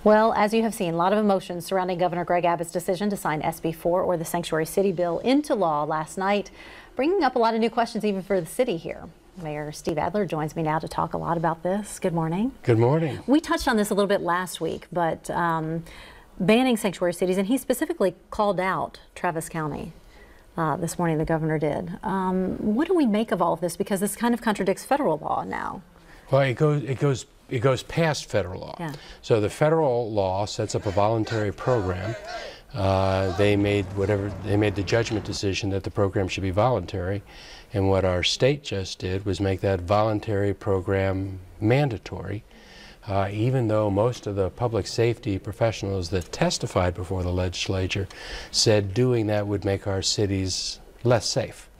Well, as you have seen, a lot of emotions surrounding Governor Greg Abbott's decision to sign SB4, or the Sanctuary City Bill, into law last night, bringing up a lot of new questions even for the city here. Mayor Steve Adler joins me now to talk a lot about this. Good morning. Good morning. We touched on this a little bit last week, but banning sanctuary cities, and he specifically called out Travis County. This morning the governor did. What do we make of all of this? Because this kind of contradicts federal law now. Well, it goes past federal law. Yeah. So the federal law sets up a voluntary program. They made the judgment decision that the program should be voluntary, and what our state just did was make that voluntary program mandatory. Even though most of the public safety professionals that testified before the legislature said doing that would make our cities less safe.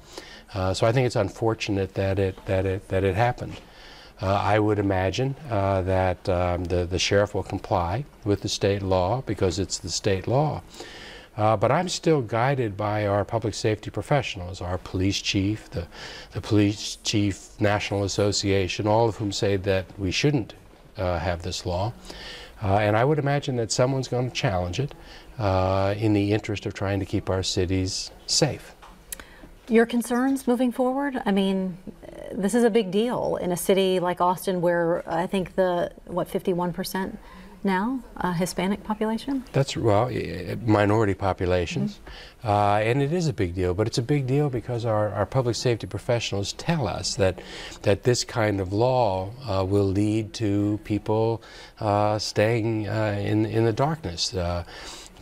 So I think it's unfortunate that it happened. I would imagine that the sheriff will comply with the state law because it's the state law. But I'm still guided by our public safety professionals, our police chief, the Police Chief National Association, all of whom say that we shouldn't have this law. And I would imagine that someone's going to challenge it in the interest of trying to keep our cities safe. Your concerns moving forward? I mean, this is a big deal in a city like Austin where I think 51% now, Hispanic population? That's, well, minority populations. And it is a big deal, but it's a big deal because our public safety professionals tell us that this kind of law will lead to people staying in the darkness.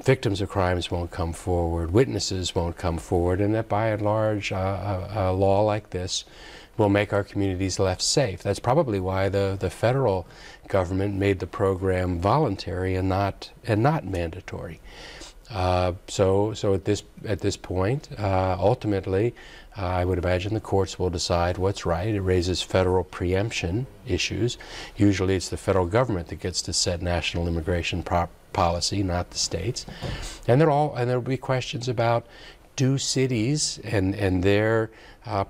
Victims of crimes won't come forward, witnesses won't come forward, and that by and large a law like this will make our communities less safe. That's probably why the federal government made the program voluntary and not mandatory. So at this point, ultimately, I would imagine the courts will decide what's right. It raises federal preemption issues. Usually it's the federal government that gets to set national immigration policy, not the states. And there'll be questions about, do cities and their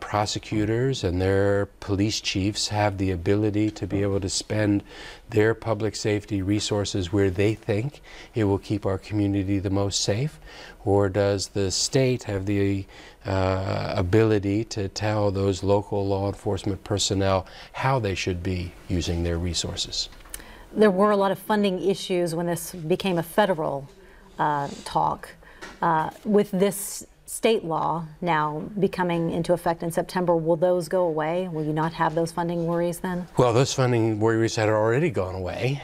prosecutors and their police chiefs have the ability to be able to spend their public safety resources where they think it will keep our community the most safe? Or does the state have the ability to tell those local law enforcement personnel how they should be using their resources? There were a lot of funding issues when this became a federal talk. With this state law now becoming into effect in September, will those go away? Will you not have those funding worries then? Well, those funding worries had already gone away.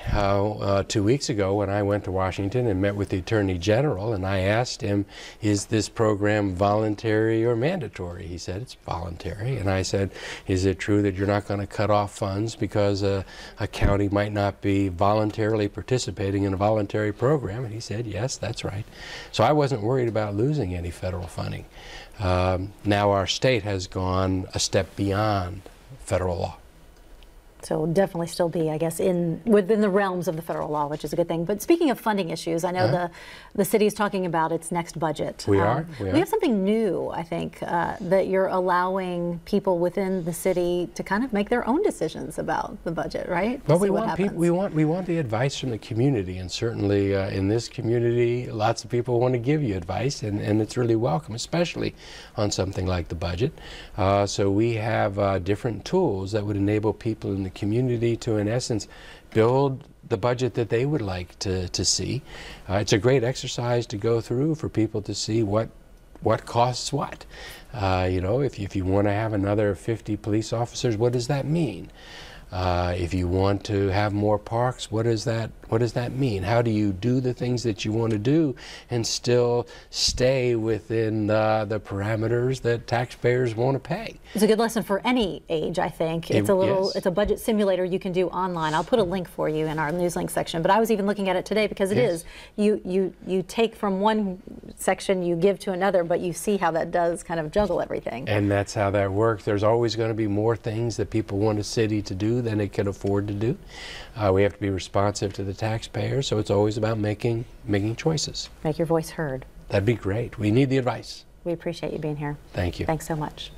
2 weeks ago when I went to Washington and met with the Attorney General and I asked him, is this program voluntary or mandatory? He said it's voluntary. And I said, is it true that you're not going to cut off funds because a county might not be voluntarily participating in a voluntary program? And he said, yes, that's right. So I wasn't worried about losing any federal funding. Now our state has gone a step beyond federal law. So it'll definitely still be, I guess, within the realms of the federal law, which is a good thing. But speaking of funding issues, I know the city is talking about its next budget. We have something new, I think, that you're allowing people within the city to kind of make their own decisions about the budget, right? Well, we want the advice from the community, and certainly in this community, lots of people want to give you advice, and it's really welcome, especially on something like the budget. So we have different tools that would enable people in the community to, in essence, build the budget that they would like to see. It's a great exercise to go through for people to see what costs what. You know, if you want to have another 50 police officers, what does that mean? If you want to have more parks, what does that mean? How do you do the things that you want to do and still stay within the parameters that taxpayers want to pay? It's a good lesson for any age, I think. It's a budget simulator you can do online. I'll put a link for you in our news link section. But I was even looking at it today because it is. You take from one section, you give to another, but you see how that does kind of juggle everything. And that's how that works. There's always going to be more things that people want a city to do than it can afford to do. We have to be responsive to the taxpayers, so it's always about making choices. Make your voice heard. That'd be great. We need the advice. We appreciate you being here. Thank you. Thanks so much.